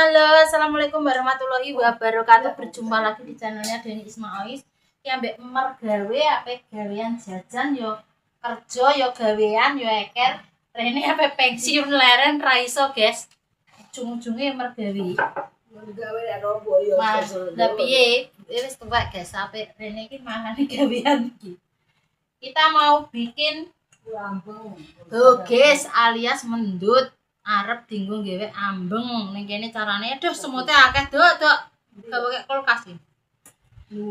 Halo, assalamualaikum warahmatullahi wabarakatuh. Berjumpa lagi di channelnya Deni Ismaois. Ki ambek mergawe ape gawean jajan yo kerja yo gawean yo eker. Rene ape pensiun leren ra iso, guys. Ujung-ujunge mergawe. Gawe ya robo yo. Lah piye? Wis tuwek, guys. Ape rene iki mangane gawean iki. Kita mau bikin Lampung. Tugas alias mendut. Arep dinggo gawe ambeng ning kene carane aduh semute akeh dok gawe kulkas iki.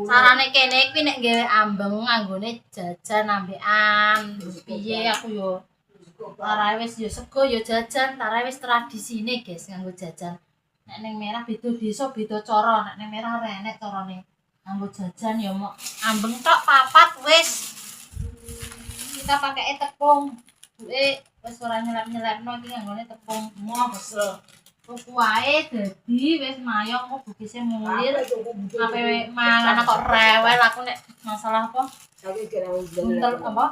Carane kene kuwi nek gawe ambeng nganggone jajan ambekan. Piye aku yo tarae wis yo sego yo jajan, tarae wis tradisine guys nganggo jajan. Nek ning merah beda desa beda cara, nek ning merah ora enek carane. Nganggo jajan yo mok ambeng tok papat wis. Kita pakai tepung. Wis ora nyelep-nyelepno iki nganggone tepung kesel. Terus wae dadi wis mayong kok bugise mulir. Ape mangan kok rewel aku nek masalah apa? Buntel apa?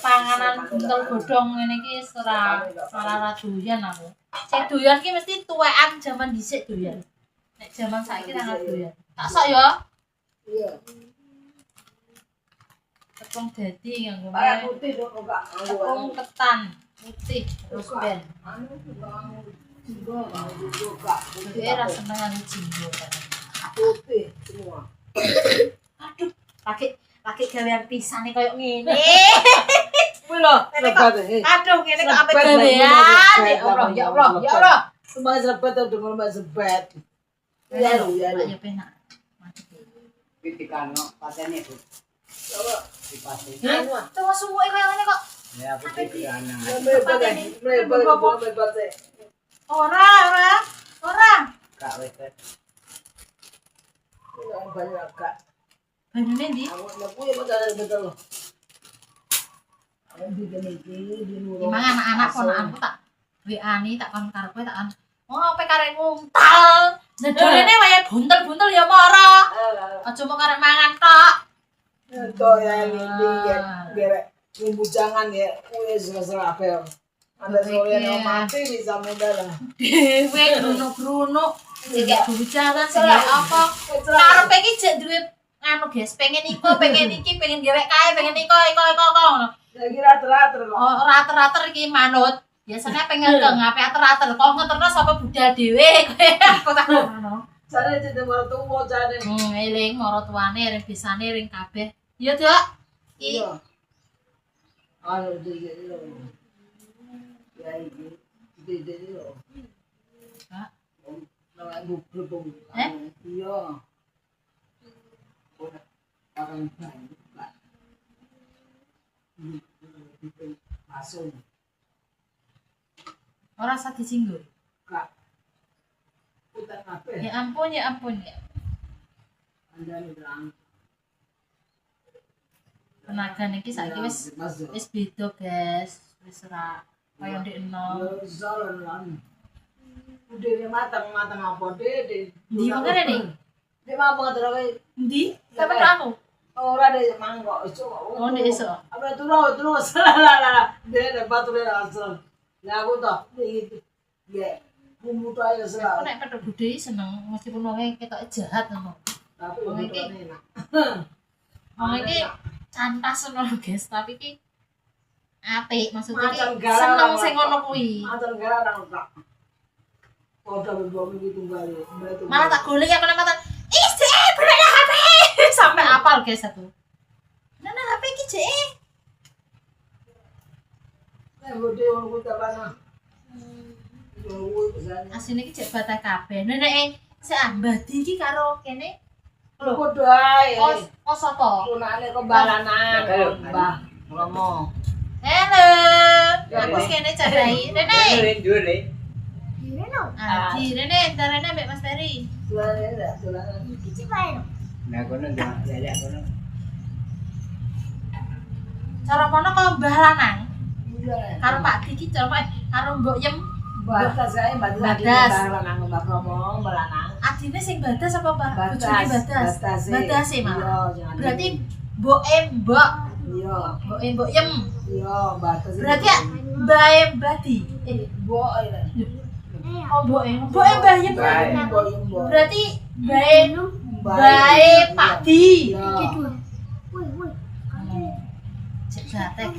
Panganan buntel godhong ngene iki ora doyan aku. Sing doyan ki mesti tuwekan jaman dhisik doyan. Nek jaman saiki ora doyan. Tak sok ya. Iya. Tepung dadi nganggo Putih dong enggak. tepung ketan putih terus ben. Jadi rasa seneng jinggo kan. Putih semua. Aduh, laki gawean pisane koyo ngene. Kuwi lho, Aduh, ngene kok ape gawean. Ya Allah, ya Allah, ya Allah. Semua sebet udah mulai sebet. Ya lu, ya lu. Ya penak. Pitikano patene itu. Coba Dipasih. Tuh suwe koyo ngene kok. Ya pitikana. melebat. Ora. Kak wis. Banyak kak. Banyune ndi? Aku kuwi betul. Aku bikin iki di luar. Gimana anak-anak ponakanku tak WA-ni tak kon karepe tak kan. Oh, pe karek nguntal. Nedolene wae buntel-buntel ya mara. Aja mok karek mangan tok. Itu ya ini biar bujangan ya, wes masalah apa? Ada soalnya yang mati bisa muda lah. Dewe grunuk-grunuk sing bujangan sing apa? Karepe iki jek duwe anu guys, pengen iko, pengen iki, pengen gawe kae, pengen iko ngono. Lagi rater-rater kok. Oh, rater-rater iki manut. Biasanya pengen ngape rater-rater. Kok ngeterno sapa budal dhewe kowe aku tak ngono. Cara itu mau tunggu cara. Eling mara tuane ring bisane ring kabeh. Iya, Dok. Iya. Anu dhewe lho. Ya iki dhewe lho. Kak, Nang grup. Iya. Orang banyak. Masuk. ora usah disinggung. Kak. Putar kabeh. Ya ampun, ya ampun. Anda bilang Tenaga niki saiki wis beda, guys. Wis ora kaya ndek enom. jalan lan. Udah matang apa deh. Ndi mangane nih? Dia mau ngatur Ndi? Sampe aku. ora deh mangkok iso kok. Oh, ndek iso. Apa terus lah. Dia dapat tuh asal. Lah aku toh iki ya bumbu tuh aja Aku selalu. nek pedhe budhe seneng meskipun wong ketok jahat ngono. Tapi Wong bumbu iki- enak. Wong iki cantas ngono, guys, tapi iki apik maksudnya Macam iki galau seneng lah, sing Kak. ngono kuwi. Antar gara orang tak. Udah berdua minggu tunggal. Malah tak golek aku nang mata. Isi, bener HP. Sampai apal guys satu. Nah, HP iki jek. Gede orang kita mana? Asine iki jek batah kabeh. Neneke seambadi iki karo kene. Lho, Kudu ae. kos apa? Tunane kembalanan. Mbah Romo. Halo. Aku kene cedai. Rene. Dure. Rene, Rene mbek Mas Ferry. Tulanan. Nah kono ya kono. Cara kono kok Mbah Lanang karo Pak Diki karo Mbok Yem. Batas ae batas. Batas. Lanang Mbah Romo melanang. Adine sing badas apa Mbah? Bojone badas. Badas e malah. Iya, Berarti Mbok Mbok. iya. Mbok Yem. Iya, batas. Berarti ya Mbak Badi. Mbok Oh, mboke Mbah Yem. Mbok. Berarti bae Pak Di. Ya. Cek gatek.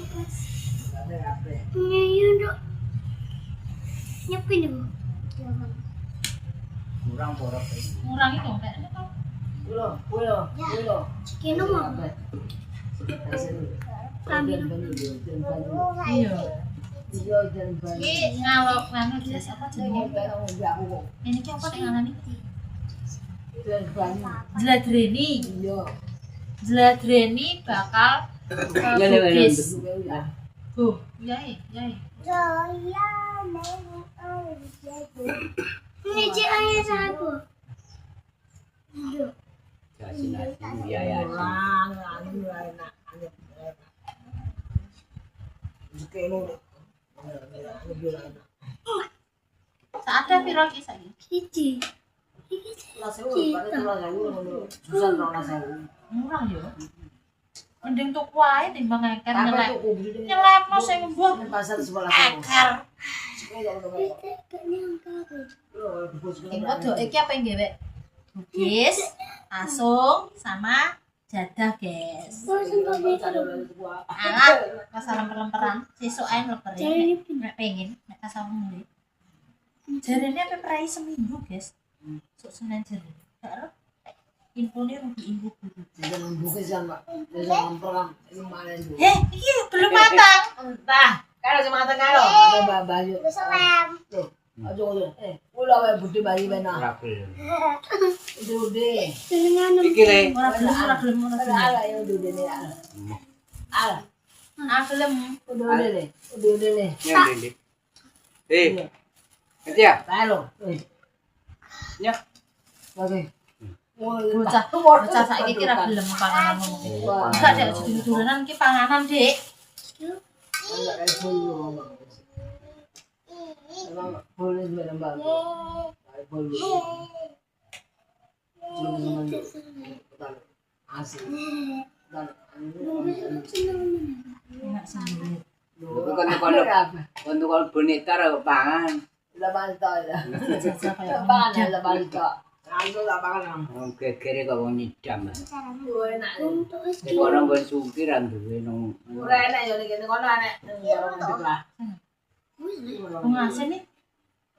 Kurang borok. Ngurangi dong kayaknya kan. Ulo. Iya. Iki ngalok nganu jas apa jenenge? Ini ki apa sing ngarani? Jladreni. Jladreni bakal bugis. Oh, yai. Kasih biaya. Saatnya piro ki saiki? Murah yo. Mending tuku ae timbang eker nyelepno sing mbuh eker. Engko dok iki apa yang gawe? Bugis, asung sama jadah, guys. Alah, pas lemper-lemperan, sesuk ae mleper ya. Nek pengen, nek kasar mulih. Jarene apa perai seminggu, guys. Sok Senin jare. Karo infone rugi info dulu. Iki belum matang. Entah, kalau semata kalau ada baju. Aduh, ulah wae budi bayi benar. Rapel. Udah. Iki le. Ora gelem. Ala ya udah ni ala. Ala. Gelem. Udah le. Ya Dede. Ketia. Halo. Ya. Oke. Bocah saiki kira gelem panganan ngono. Enggak dek dolanan iki panganan, Dik. Boleh mbak. Boleh. Asik. Enak sendiri. Kono boneka ra pangan. Lah bantah ya. Jajah kaya Pangan lah bantah. Aku tak pangan. Gegere kok wong nyidam. Enak. Kono nggon sugih ra duwe nang. Ora enak yo nek kono enak. Bunga asin nih.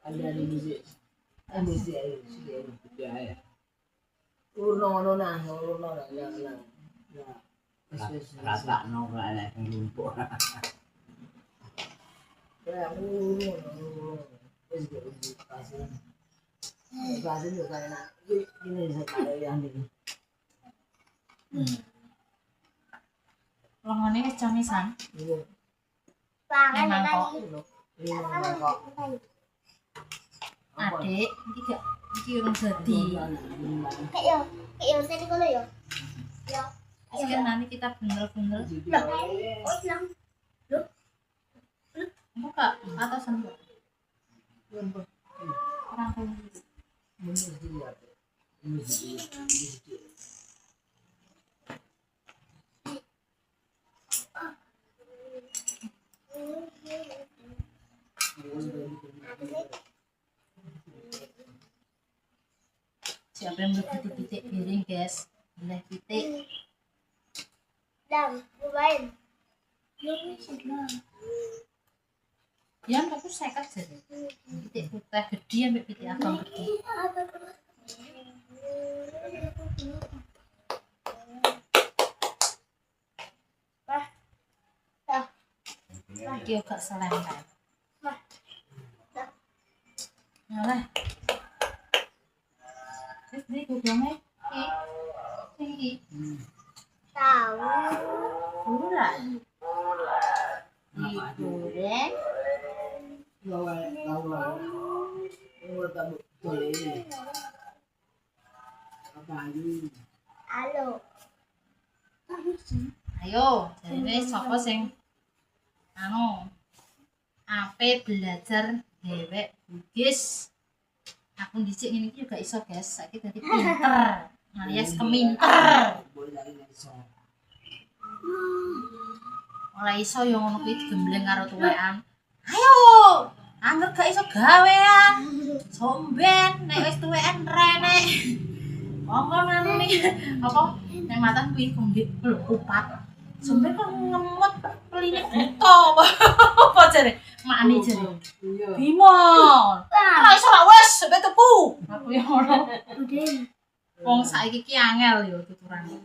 Ada di musik. Musik Ya ya. Urno nah. Ya. Ratakno kok enek sing lumpuk. Ya, Pasir juga enak. Ini sekali yang ini. Longone wis camisan. Ini kok. Adik, iki urung dadi. Sekarang nanti kita bungel-bungel. Buka atau sendok. Orang siapa yang berpitik-pitik piring, guys? Boleh pitik. Ya, aku sekat jadi. Pitik putih gede ambek pitik abang gede. Lagi agak selempet. Nah, ini gudangnya tinggi. Bulan. Digoreng. Ayo, jadi sapa sing ape belajar dewek bugis. Aku dicik ngene iki juga iso, guys. Saiki dadi pinter. Alias keminter. Ora iso yo ngono kuwi digembleng karo tuwekan. Ayo, Angger gak iso gawean. Somben nek wis tuweken renek. Monggo anu nih apa nek matan kuwi kongge lho kupat. Somben kok ngemot peline buta apa jare? Makane jare. Iya. Bimo. Ora iso ra wis sampe tuku. Aku yo ngono. Wong saiki ki angel yo tuturane.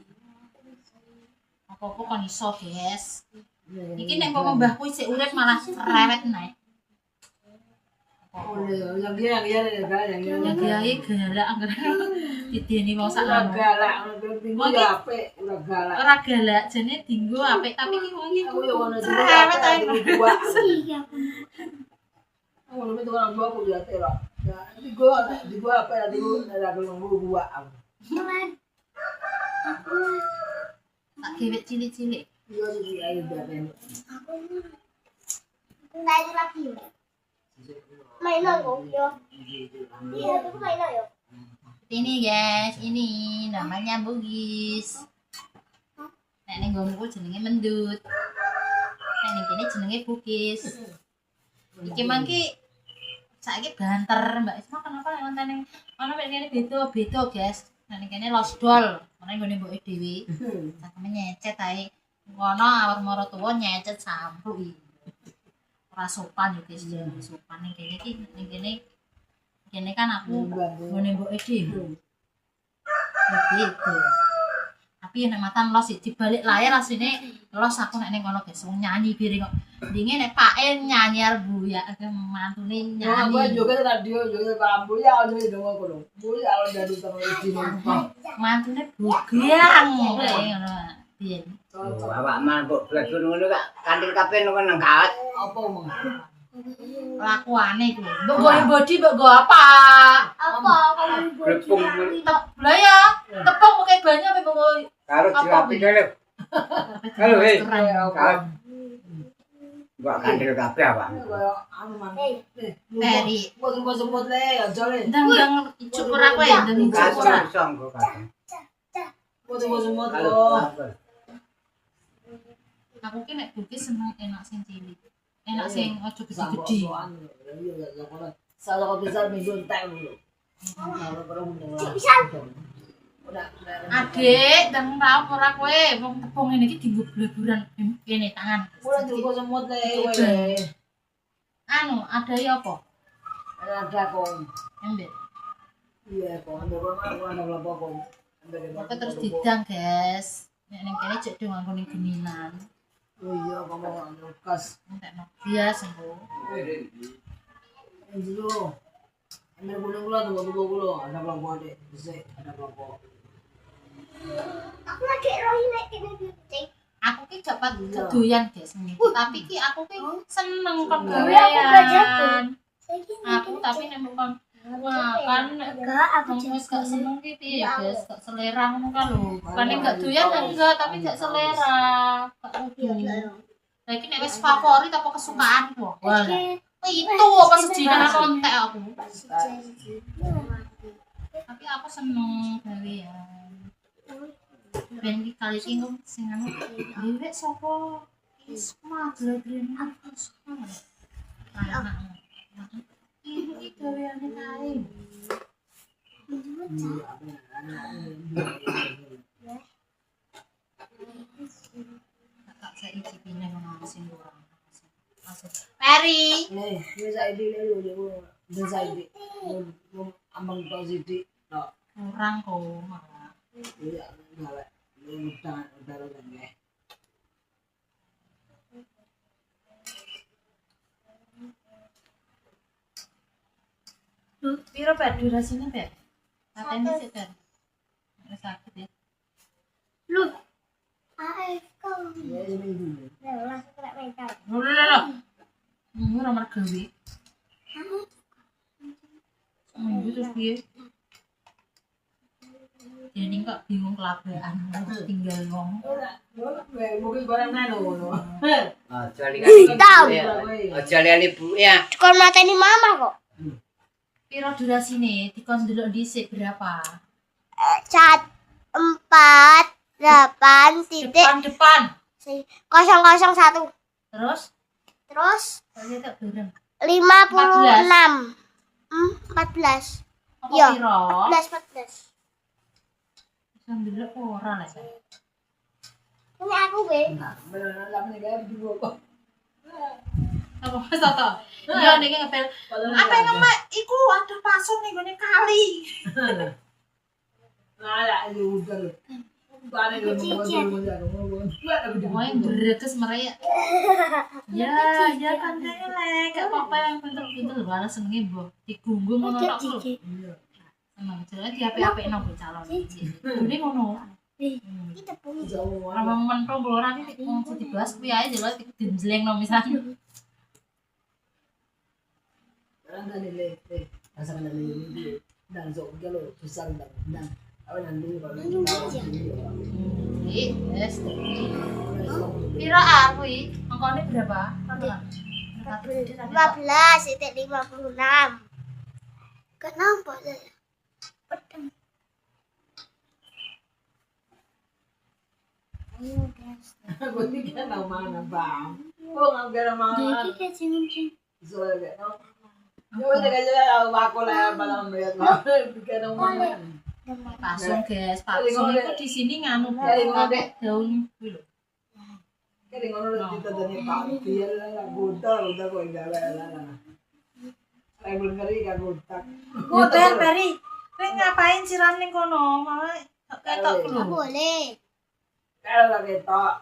Apa-apa kon iso, Guys. Iki nek kok mbahku isih urip malah rewet nek. Yang dia Ya kiai galak angger dideni wong sak udah anu. galak, udah ya apik, udah galak. Ora galak jane dinggo apik tapi ki wong iki Aku yo ngono juga. rewet ae. Dua. Aku lebih tuh orang dua aku juga terok. Ya, di gua apa ya di gua. Tak gewek cilik-cilik. Iya di air badan. Ini guys, ini namanya bugis. Nek ning nggonku jenenge mendut. Nek ning kene jenenge bugis. Iki mangki saiki banter, Mbak Isma kenapa nek wonten ning ana nek kene beda-beda, guys. Nek ning kene losdol, ana nggone mboke dhewe. Cakeme nyecet ae. Ngono awak mara tuwa nyecet sampluk iki. Ora sopan yo guys, jangan sopan ning kene iki ning kene kan aku ngene mboke dhewe. Begitu. Tapi nek matan los dibalik layar asline los aku nek ning kono guys wong nyanyi biring kok. Dinge nek pake nyanyi arbu ya mantune Nah, gua nyanyi. juga radio juga kambu ya aja di dong aku dong. Bu ya jadi sama di Mantune bugyang ngono. Biyen. Awak mah kok blagur ngono kak kanthi kabeh nang kawat. Apa mong? Lakuane iku. Mbok go body mbok go apa? Glepung Lah ya, tepung pakai banyak apa mbok go karo dirapi dhewe. Halo, hei. Kawat. Gua kanthi kabeh awak. Kayak anu man. Peri. Buat semut le aja le. Ndang ijuk ora kowe, ndang ijuk ora. Songko kabeh. Buat semut lo. Aku ki nek bugis seneng enak sing cilik. Enak sing aja gede-gede. Salah kau bisa minggu entek dulu. Kalau perlu udah. Adek, ndang ra ora kowe, wong tepung ngene iki dienggo blaburan kene tangan. Udah tuh semut le. Anu, ada ya apa? Ada kok. Embet. Iya kok ada orang ada berapa kok. Apa terus didang, guys. Nek ning kene cek do nganggo ning geninan. Oh iya kamu ada kas. Entekno bias engko. Ini dulu. Ambil gula-gula tuh gula-gula. Ada berapa deh? Bisa ada berapa? Aku ki dapat kedoyan, guys. Tapi ki aku ki seneng kon Aku gawean. Aku tapi nek kon makan aku wis gak seneng ki piye ya, guys. Gak selera ngono kan lho. Bukan gak doyan enggak, tapi gak selera. Gak kudu. Lah iki nek wis favorit apa kesukaanku. Wah. Itu apa sejina kontek aku. Tapi aku seneng gawean. Ben iki kali iki ngom sing anu dhewe sapa Isma jladrene aku sama. Anak. Iki gaweane kae. Tak saya icipine ngono sing kurang. Peri. Nih, bisa ide dulu. Bisa ide. Ambang tau sidik. No. Kurang kok malah. Iya, enggak. Ini udah ya. Piro Pak durasinya, Pak? Katanya sih kan. Nggak sakit ya. Ya ini dulu. Loh. Ora mergawe. Seminggu terus piye? Jadi kok bingung kelabean tinggal ngomong. Mungkin barang nano. Aja lihat. Aja lihat ibu ya. Kon mateni mama kok. Piro durasine dikon ndelok dhisik berapa? 4, 8, titik Depan. 001. Terus Terus tadi tak bareng. 56. 14. Apa Iya. piro? 14. Sambil ora lah saya. Ini aku be. Nah, beneran lah meninggal dua kok. Apa Mas Toto? Iya niki ngepel. Apa yang ngemek iku ada pasung ning gone kali. Nah, ya udah. Bukan itu ngomong. Wah, yang bereges mereka. Ya, ya kan lek. Gak apa-apa yang pinter-pinter balas senenge mbok. Digunggung ngono tok lho. Seneng jenenge diapik-apikno mbok calon iki. Dene ngono. Kita punya. Ora mentok mbok ora iki wong sing dibahas kuwi ae jelas dijlengno misalnya. Karena nilai asal nilai dan sok galo besar dan apa nanti kalau Wes. Piro ah kuwi? Angkane berapa? 15,56. Kenapa saya? Pedang. Ayo guys. aku ini kan mau mana bang? Oh nggak ada mana? Jadi kayak cium-cium. Soalnya no. Yo udah aja aku lah balang melihat mau bikin mana? Pasung guys, pasung itu di sini nganu pakai daun kuwi lho. Kali ngono kita dari Pak dia lah buta udah kok enggak lah. Saya belum ngeri kan buta. Yo Peri, kowe ngapain siram ning kono? Malah ketok lho. Boleh. Kalau lagi tok.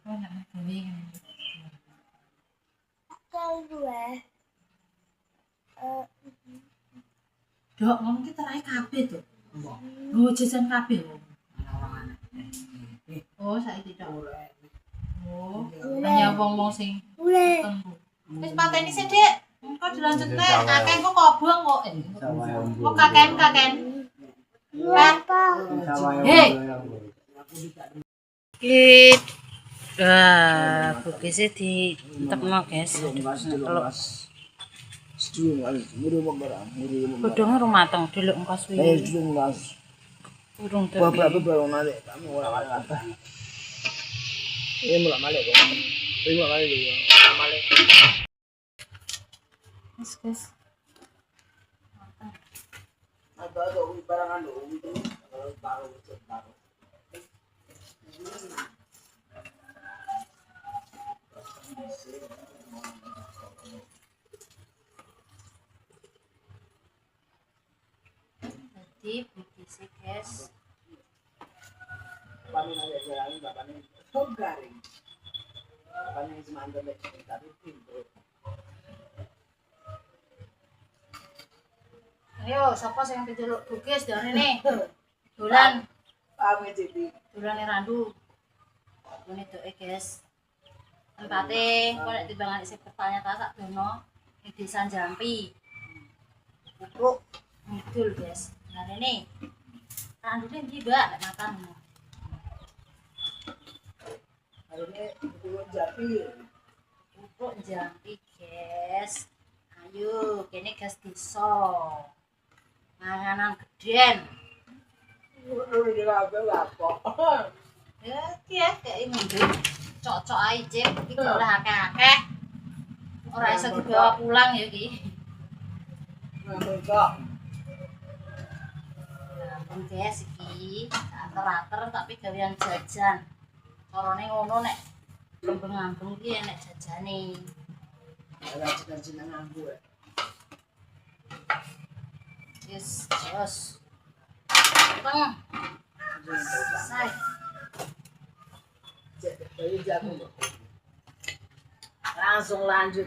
Oh, nak gawe ngene. Kau gue. Dok, ngono ki terae kabeh to. Nggo jajan kabeh. Oh, saiki tok. Oh, hanya wong-wong sing Boleh. tertentu. Wis pateni sih, Dik. Engko dilanjutne akeh kok kobong kok. Kok kaken. Apa? Hei. Kit. Bukise ditepno, guys. Kalau godhonge rumateng delok engko suwi. Urung Wis, guys. Ada barangan itu baru baru. Jadi bukise, guys. Paling ada jalan bapaknya top garing. Bapaknya semandar tapi pintu. Ayo, sapa sing diceluk bugis darene? Dolan, Pamit jadi. dolane randu. Ngene doke, guys. Tempate kok nek timbangan isih pertanyaan ta sak dono ing Desa Jampi. Kupruk ngidul, guys. Darene. Randune ndi, Mbak? Nek makan. Harusnya itu Jampi. Kupruk Jampi, guys. Ayo, kene gas desa. Manganan geden. Udah dirabe apa? Ya, iki ya kayak ngombe. Cocok ae, Cip. Iki oleh akeh-akeh. Ora iso dibawa pulang ya iki. Enggak. Nah, guys iki ater-ater tapi gawean jajan. Carane ngono nek kembang-ambeng iki enek jajane. Ada cita-cita nganggu. Yes, terus. Teng. Selesai. Jadi jago. Langsung lanjut.